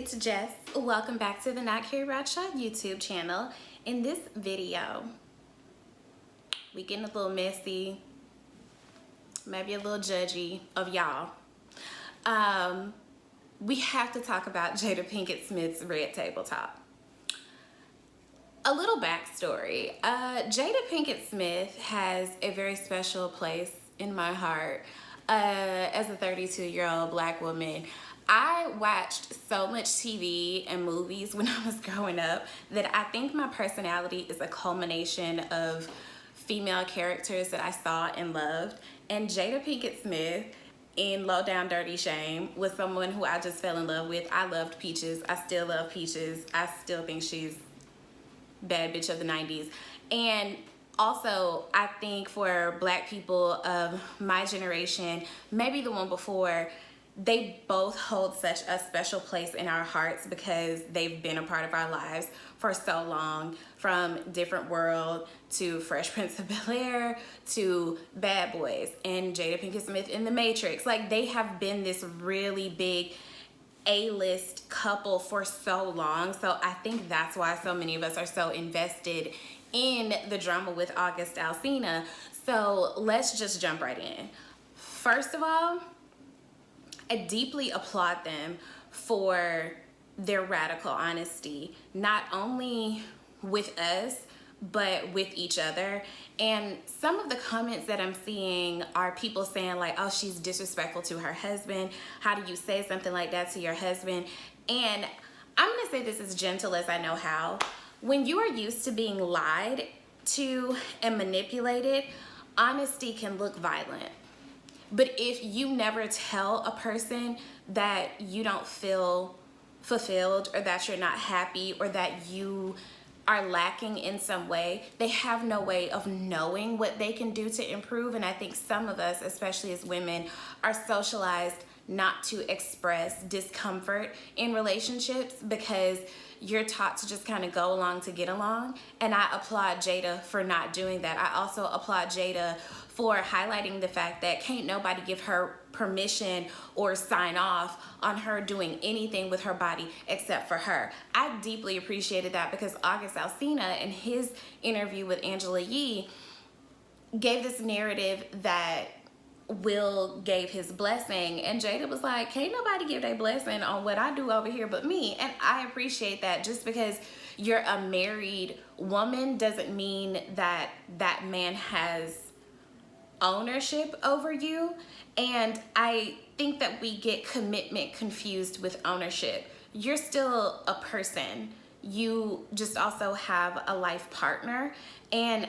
it's Jess. Welcome back to the Not Carrie Bradshaw YouTube channel. In this video, we getting a little messy, maybe a little judgy of y'all. We have to talk about Jada Pinkett Smith's red tabletop. A little backstory. Jada Pinkett Smith has a very special place in my heart. As a 32-year-old black woman, I watched so much TV and movies when I was growing up that I think my personality is a culmination of female characters that I saw and loved. And Jada Pinkett Smith in Low Down Dirty Shame was someone who I just fell in love with. I loved Peaches. I still love Peaches. I still think she's bad bitch of the 90s. And also, I think for black people of my generation, maybe the one before, they both hold such a special place in our hearts because they've been a part of our lives for so long, from Different World to Fresh Prince of Bel-Air to Bad Boys and Jada Pinkett Smith in The Matrix. Like, they have been this really big A-list couple for so long. So I think that's why so many of us are so invested in the drama with August Alsina. So let's just jump right in. First of all, I deeply applaud them for their radical honesty, not only with us, but with each other. And some of the comments that I'm seeing are people saying like, oh, she's disrespectful to her husband. How do you say something like that to your husband? And I'm gonna say this as gentle as I know how. When you are used to being lied to and manipulated, honesty can look violent. But if you never tell a person that you don't feel fulfilled or that you're not happy or that you are lacking in some way, they have no way of knowing what they can do to improve. And I think some of us, especially as women, are socialized not to express discomfort in relationships because you're taught to just kind of go along to get along. And I applaud Jada for not doing that. I also applaud Jada for highlighting the fact that can't nobody give her permission or sign off on her doing anything with her body except for her. I deeply appreciated that because August Alsina in his interview with Angela Yee gave this narrative that Will gave his blessing, and Jada was like, can't nobody give their blessing on what I do over here but me. And I appreciate that. Just because you're a married woman doesn't mean that that man has ownership over you. And I think that we get commitment confused with ownership. You're still a person. You just also have a life partner, and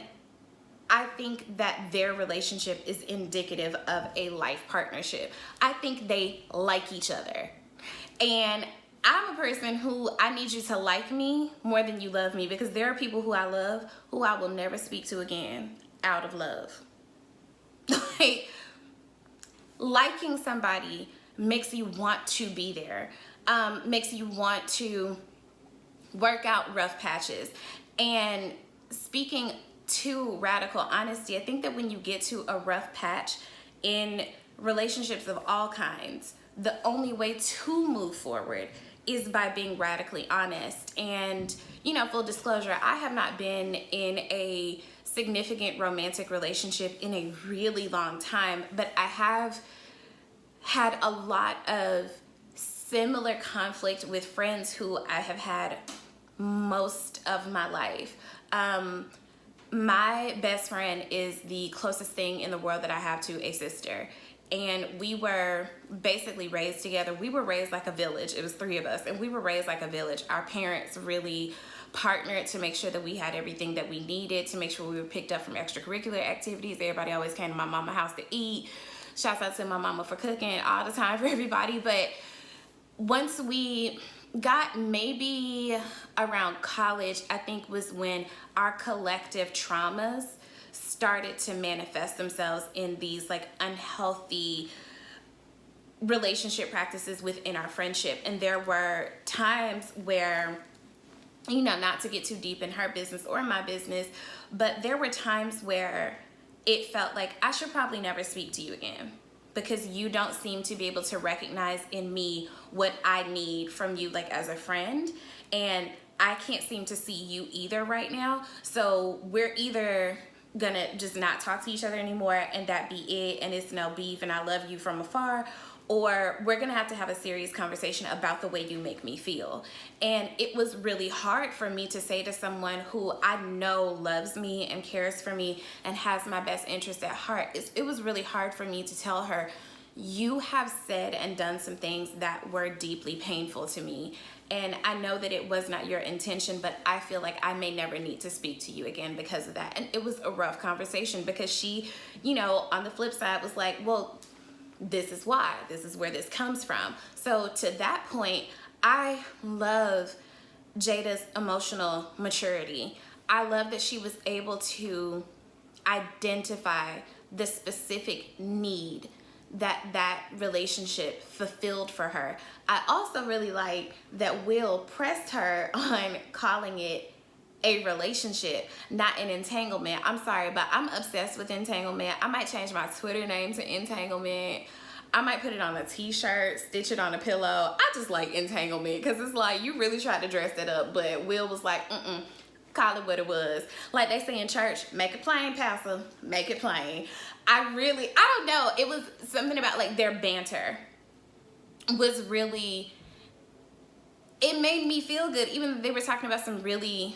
I think that their relationship is indicative of a life partnership. I think they like each other. And I'm a person who I need you to like me more than you love me, because there are people who I love who I will never speak to again out of love. Like, liking somebody makes you want to be there, makes you want to work out rough patches. And speaking to radical honesty, I think that when you get to a rough patch in relationships of all kinds, the only way to move forward is by being radically honest. And, you know, full disclosure, I have not been in a significant romantic relationship in a really long time, but I have had a lot of similar conflict with friends who I have had most of my life. My best friend is the closest thing in the world that I have to a sister. And we were basically raised together. We were raised like a village. It was 3 of us, and we were raised like a village. Our parents really partnered to make sure that we had everything that we needed, to make sure we were picked up from extracurricular activities. Everybody always came to my mama's house to eat. Shouts out to my mama for cooking all the time for everybody. But once we got maybe around college, I think was when our collective traumas started to manifest themselves in these like unhealthy relationship practices within our friendship. And there were times where, you know, not to get too deep in her business or my business, but there were times where it felt like I should probably never speak to you again because you don't seem to be able to recognize in me what I need from you, like as a friend. And I can't seem to see you either right now. So we're either gonna just not talk to each other anymore and that be it, and it's no beef and I love you from afar, or we're gonna have a serious conversation about the way you make me feel. And it was really hard for me to say to someone who I know loves me and cares for me and has my best interest at heart, it was really hard for me to tell her, you have said and done some things that were deeply painful to me. And I know that it was not your intention, but I feel like I may never need to speak to you again because of that. And it was a rough conversation because she, you know, on the flip side was like, well, this is why, this is where this comes from. So to that point, I love Jada's emotional maturity. I love that she was able to identify the specific need that relationship fulfilled for her. I also really like that Will pressed her on calling it a relationship, not an entanglement. I'm sorry, but I'm obsessed with entanglement. I might change my Twitter name to entanglement. I might put it on a t-shirt, stitch it on a pillow. I just like entanglement because it's like you really tried to dress it up, but Will was like, call it what it was. Like they say in church, make it plain, pastor, make it plain. I don't know, it was something about like their banter was really, it made me feel good, even though they were talking about some really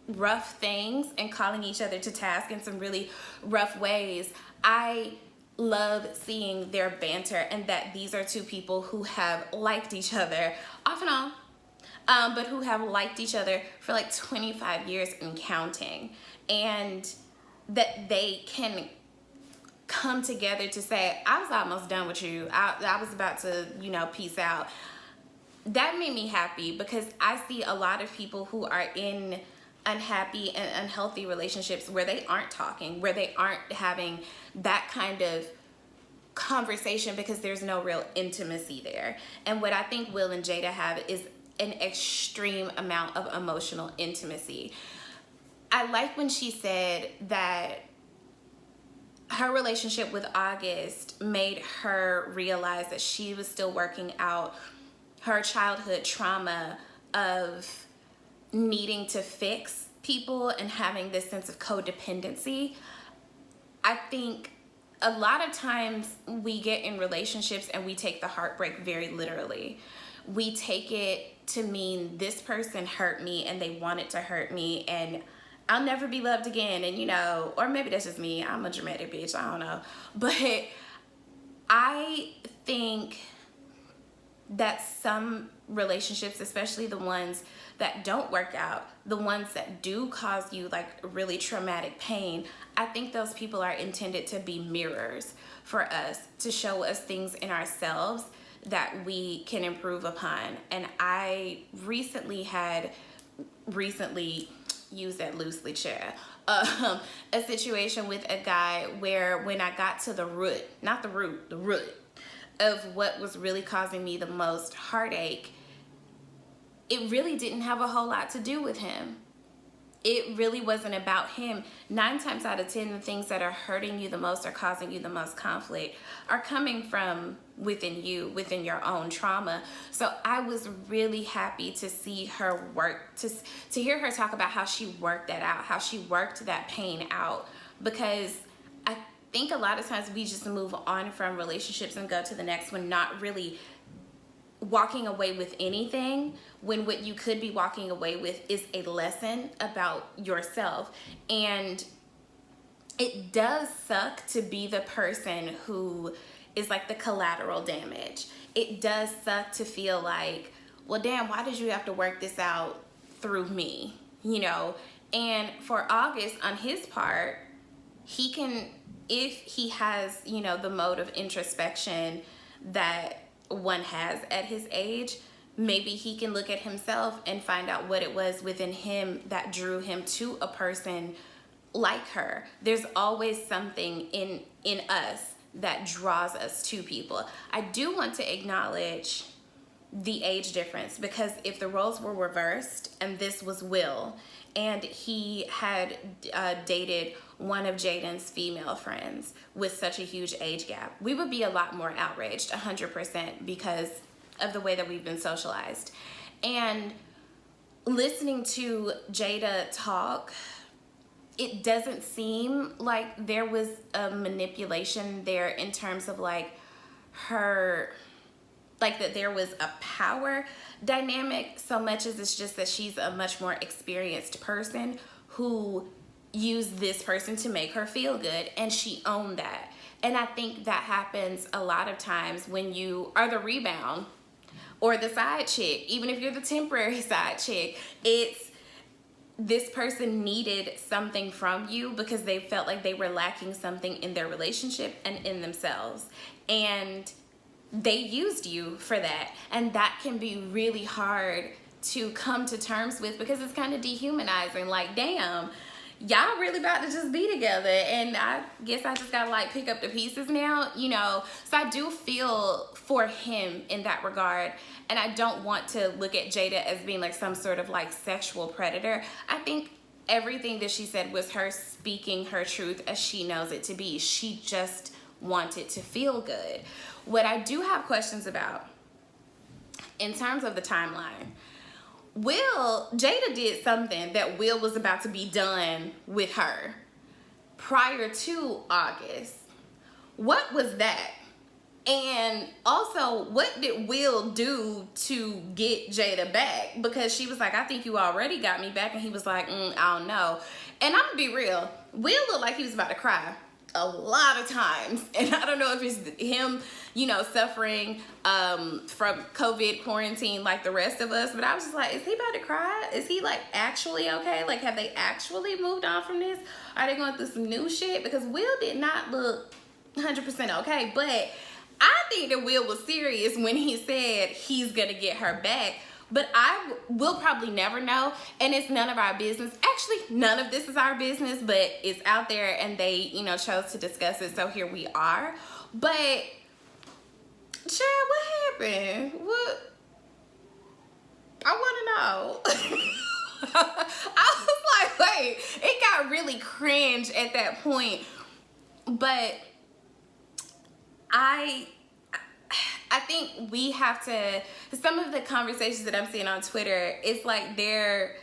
rough things and calling each other to task in some really rough ways. I love seeing their banter and that these are two people who have liked each other off and on, but who have liked each other for like 25 years and counting, and that they can come together to say, I was almost done with you. I was about to, you know, peace out. That made me happy because I see a lot of people who are in unhappy and unhealthy relationships where they aren't talking, where they aren't having that kind of conversation because there's no real intimacy there. And what I think Will and Jada have is an extreme amount of emotional intimacy. I like when she said that her relationship with August made her realize that she was still working out her childhood trauma of needing to fix people and having this sense of codependency. I think a lot of times we get in relationships and we take the heartbreak very literally. We take it to mean this person hurt me and they wanted to hurt me and I'll never be loved again. And you know, or maybe that's just me, I'm a dramatic bitch, I don't know. But I think that some relationships, especially the ones that don't work out, the ones that do cause you like really traumatic pain, I think those people are intended to be mirrors for us, to show us things in ourselves that we can improve upon. And I recently use that loosely, chair, a situation with a guy where when I got to the root of what was really causing me the most heartache, it really didn't have a whole lot to do with him. It really wasn't about him. 9 times out of 10, the things that are hurting you the most or causing you the most conflict are coming from within you, within your own trauma. So I was really happy to see her work, to hear her talk about how she worked that out, how she worked that pain out, because I think a lot of times we just move on from relationships and go to the next one, not really walking away with anything, when what you could be walking away with is a lesson about yourself. And it does suck to be the person who is like the collateral damage. It does suck to feel like, well, damn, why did you have to work this out through me? You know? And for August, on his part, he can, if he has, you know, the mode of introspection that one has at his age, maybe he can look at himself and find out what it was within him that drew him to a person like her. There's always something in us that draws us to people. I do want to acknowledge the age difference, because if the roles were reversed and this was Will and he had dated one of Jaden's female friends with such a huge age gap, we would be a lot more outraged, 100%, because of the way that we've been socialized. And listening to Jada talk, it doesn't seem like there was a manipulation there in terms of like her, like that there was a power dynamic so much as it's just that she's a much more experienced person who used this person to make her feel good, and she owned that. And I think that happens a lot of times when you are the rebound or the side chick. Even if you're the temporary side chick, it's this person needed something from you because they felt like they were lacking something in their relationship and in themselves, and they used you for that. And that can be really hard to come to terms with because it's kind of dehumanizing. Like, damn, y'all really about to just be together, and I guess I just gotta like pick up the pieces now, you know? So I do feel for him in that regard, and I don't want to look at Jada as being like some sort of like sexual predator. I think everything that she said was her speaking her truth as she knows it to be. She just wanted to feel good. What I do have questions about in terms of the timeline, Jada did something that Will was about to be done with her prior to August. What was that? And also, what did Will do to get Jada back? Because she was like, I think you already got me back. And he was like, I don't know. And I'm gonna be real, Will looked like he was about to cry a lot of times. And I don't know if it's him, you know, suffering from COVID quarantine like the rest of us, but I was just like, is he about to cry? Is he like actually okay? Like, have they actually moved on from this? Are they going through some new shit? Because Will did not look 100% okay, but I think that Will was serious when he said he's gonna get her back. But I will probably never know, and it's none of our business. Actually, none of this is our business, but it's out there and they, you know, chose to discuss it, so here we are. But, Chad, what happened? What? I want to know. I was like, wait, it got really cringe at that point. But I think we have to, some of the conversations that I'm seeing on Twitter, it's like they're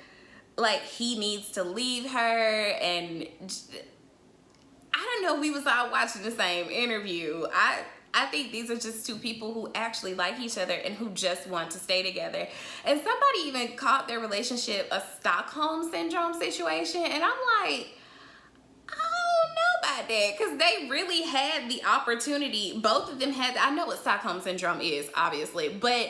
like, he needs to leave her, and I don't know, we was all watching the same interview. I think these are just two people who actually like each other and who just want to stay together. And somebody even called their relationship a Stockholm Syndrome situation, and I'm like, about that, because they really had the opportunity. Both of them had, I know what Stockholm Syndrome is, obviously, but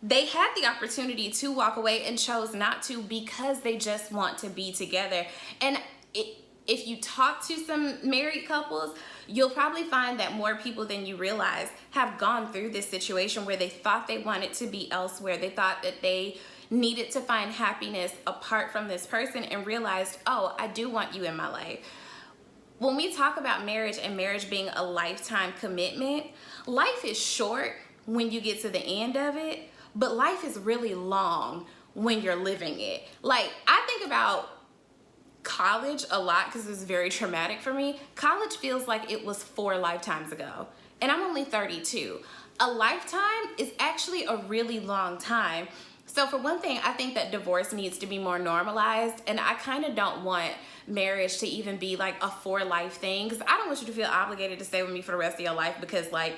they had the opportunity to walk away and chose not to because they just want to be together. And if you talk to some married couples, you'll probably find that more people than you realize have gone through this situation where they thought they wanted to be elsewhere. They thought that they needed to find happiness apart from this person and realized, oh, I do want you in my life. When we talk about marriage and marriage being a lifetime commitment, life is short when you get to the end of it, but life is really long when you're living it. Like, I think about college a lot because it was very traumatic for me. College feels like it was 4 lifetimes ago, and I'm only 32. A lifetime is actually a really long time. So for one thing, I think that divorce needs to be more normalized, and I kind of don't want marriage to even be like a for life thing, because I don't want you to feel obligated to stay with me for the rest of your life because like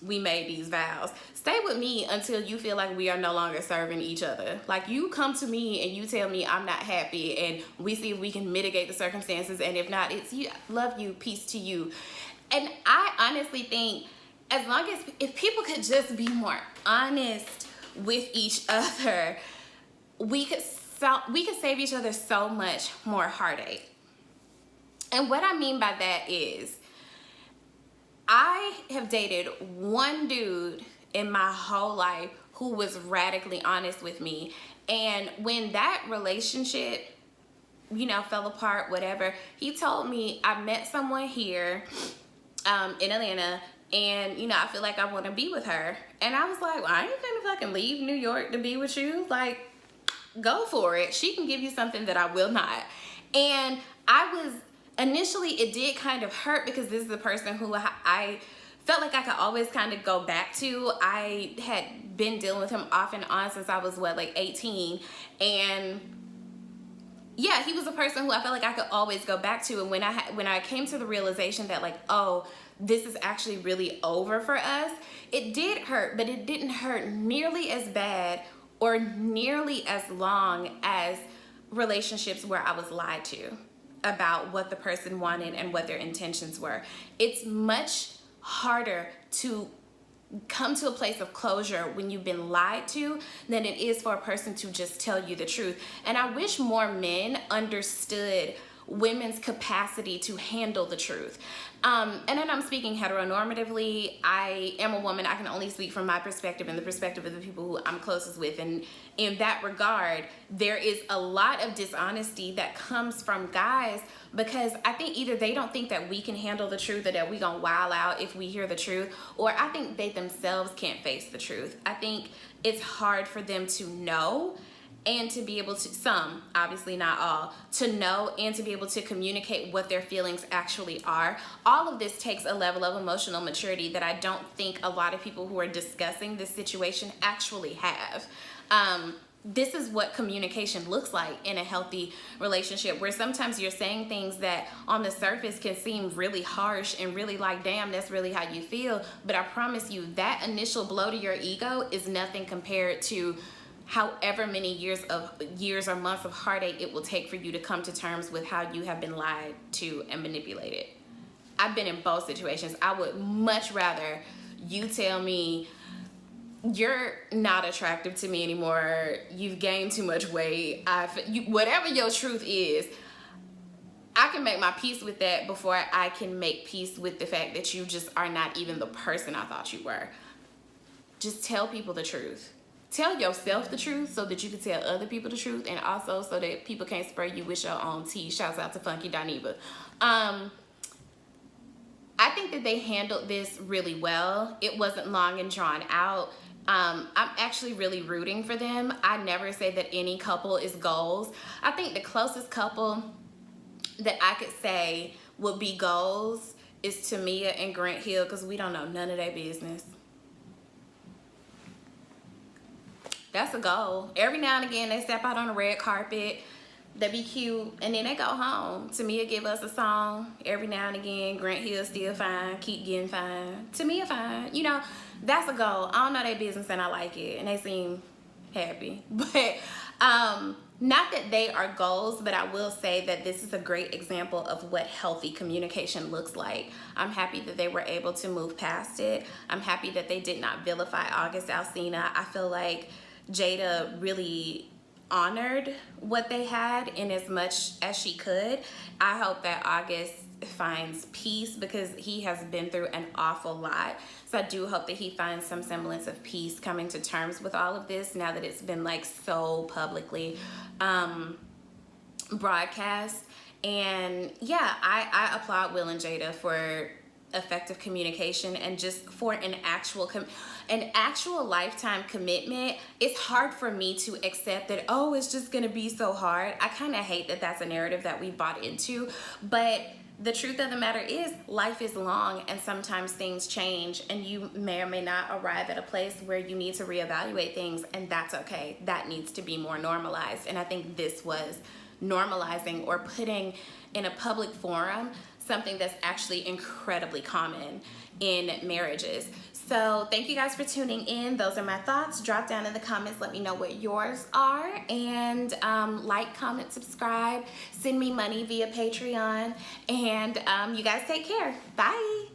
we made these vows. Stay with me until you feel like we are no longer serving each other. Like, you come to me and you tell me I'm not happy, and we see if we can mitigate the circumstances, and if not, it's you, love you, peace to you. And I honestly think as long as, if people could just be more honest with each other, we could save each other so much more heartache. And what I mean by that is, I have dated one dude in my whole life who was radically honest with me. And when that relationship, you know, fell apart, whatever, he told me, I met someone here in Atlanta and you know, I feel like I want to be with her. And I was like, well, I ain't gonna fucking leave New York to be with you. Like, go for it. She can give you something that I will not. And I was, initially it did kind of hurt because this is a person who I felt like I could always kind of go back to. I had been dealing with him off and on since I was like 18, and yeah, he was a person who I felt like I could always go back to. And when I came to the realization that like, oh, this is actually really over for us, it did hurt, but it didn't hurt nearly as bad or nearly as long as relationships where I was lied to about what the person wanted and what their intentions were. It's much harder to come to a place of closure when you've been lied to than it is for a person to just tell you the truth. And I wish more men understood women's capacity to handle the truth. And then I'm speaking heteronormatively. I am a woman. I can only speak from my perspective and the perspective of the people who I'm closest with. And in that regard, there is a lot of dishonesty that comes from guys because I think either they don't think that we can handle the truth or that we gonna wild out if we hear the truth, or I think they themselves can't face the truth. I think it's hard for them to know and to be able to, some, obviously not all, to know and to be able to communicate what their feelings actually are. All of this takes a level of emotional maturity that I don't think a lot of people who are discussing this situation actually have. This is what communication looks like in a healthy relationship, where sometimes you're saying things that on the surface can seem really harsh and really like, damn, that's really how you feel. But I promise you that initial blow to your ego is nothing compared to however many years or months of heartache it will take for you to come to terms with how you have been lied to and manipulated. I've been in both situations. I would much rather you tell me you're not attractive to me anymore, you've gained too much weight, whatever your truth is, I can make my peace with that before I can make peace with the fact that you just are not even the person I thought you were. Just tell people the truth. Tell yourself the truth so that you can tell other people the truth, and also so that people can't spray you with your own tea. Shouts out to Funky Dineva. I think that they handled this really well. It wasn't long and drawn out. I'm actually really rooting for them. I never say that any couple is goals. I think the closest couple that I could say would be goals is Tamia and Grant Hill, because we don't know none of their business. That's a goal. Every now and again, they step out on the red carpet. They be cute, and then they go home. Tamia give us a song every now and again. Grant Hill still fine, keep getting fine. Tamia fine. You know, that's a goal. I don't know their business, and I like it, and they seem happy. But not that they are goals, but I will say that this is a great example of what healthy communication looks like. I'm happy that they were able to move past it. I'm happy that they did not vilify August Alsina. I feel like Jada really honored what they had in as much as she could. I hope that August finds peace because he has been through an awful lot. So I do hope that he finds some semblance of peace coming to terms with all of this now that it's been like so publicly broadcast. And yeah, I applaud Will and Jada for effective communication and just for an actual lifetime commitment. It's hard for me to accept that, oh, it's just gonna be so hard. I kind of hate that that's a narrative that we bought into, but the truth of the matter is life is long and sometimes things change and you may or may not arrive at a place where you need to reevaluate things, and that's okay. That needs to be more normalized, and I think this was normalizing or putting in a public forum something that's actually incredibly common in marriages. So thank you guys for tuning in. Those are my thoughts. Drop down in the comments, let me know what yours are, and like, comment, subscribe, send me money via Patreon, and you guys take care. Bye.